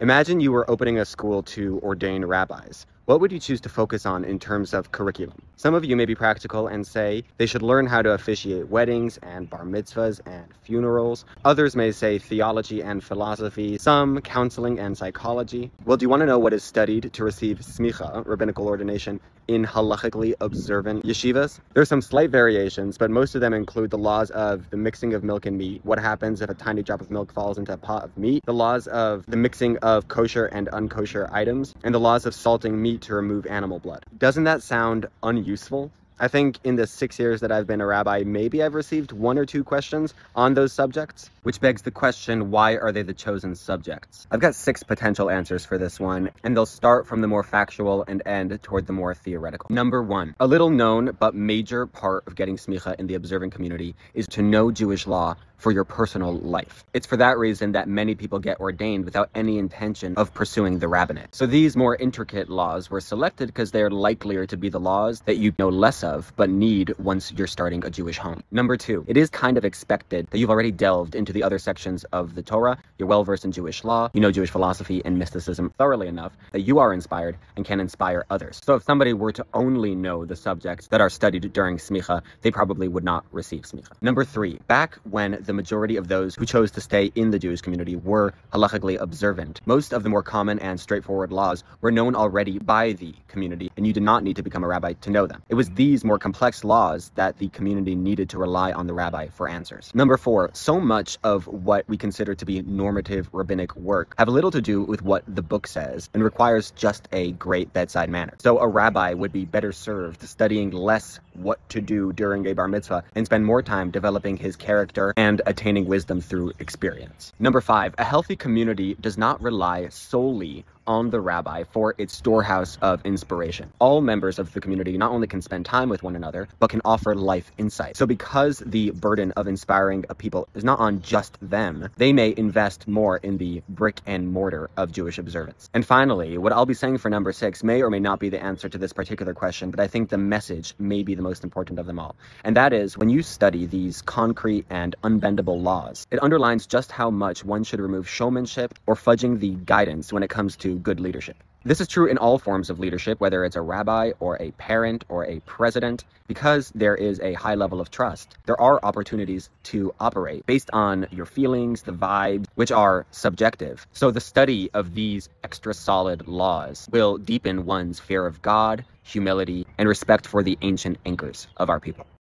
Imagine you were opening a school to ordain rabbis. What would you choose to focus on in terms of curriculum? Some of you may be practical and say they should learn how to officiate weddings and bar mitzvahs and funerals. Others may say theology and philosophy, some counseling and psychology. Well, do you want to know what is studied to receive Semicha, rabbinical ordination, in halachically observant yeshivas? There's some slight variations, but most of them include the laws of the mixing of milk and meat, what happens if a tiny drop of milk falls into a pot of meat, the laws of the mixing of kosher and unkosher items, and the laws of salting meat to remove animal blood. Doesn't that sound unuseful? I think in the 6 years that I've been a rabbi, maybe I've received 1 or 2 questions on those subjects, which begs the question, why are they the chosen subjects? I've got 6 potential answers for this one, and they'll start from the more factual and end toward the more theoretical. Number 1, a little known but major part of getting smicha in the observant community is to know Jewish law for your personal life. It's for that reason that many people get ordained without any intention of pursuing the rabbinate. So these more intricate laws were selected because they're likelier to be the laws that you know less of, but need once you're starting a Jewish home. Number 2, it is kind of expected that you've already delved into the other sections of the Torah, you're well-versed in Jewish law, you know Jewish philosophy and mysticism thoroughly enough that you are inspired and can inspire others. So if somebody were to only know the subjects that are studied during smicha, they probably would not receive smicha. Number 3, back when the majority of those who chose to stay in the Jewish community were halachically observant, most of the more common and straightforward laws were known already by the community, and you did not need to become a rabbi to know them. It was these more complex laws that the community needed to rely on the rabbi for answers. Number 4, so much of what we consider to be normative rabbinic work have little to do with what the book says and requires just a great bedside manner. So a rabbi would be better served studying less what to do during a bar mitzvah and spend more time developing his character and attaining wisdom through experience. Number 5, a healthy community does not rely solely on the rabbi for its storehouse of inspiration. All members of the community not only can spend time with one another, but can offer life insight. So because the burden of inspiring a people is not on just them, they may invest more in the brick and mortar of Jewish observance. And finally, what I'll be saying for number 6 may or may not be the answer to this particular question, but I think the message may be the most important of them all. And that is, when you study these concrete and unbendable laws, it underlines just how much one should remove showmanship or fudging the guidance when it comes to good leadership. This is true in all forms of leadership, whether it's a rabbi or a parent or a president. Because there is a high level of trust, there are opportunities to operate based on your feelings, the vibes, which are subjective. So the study of these extra solid laws will deepen one's fear of God, humility, and respect for the ancient anchors of our people.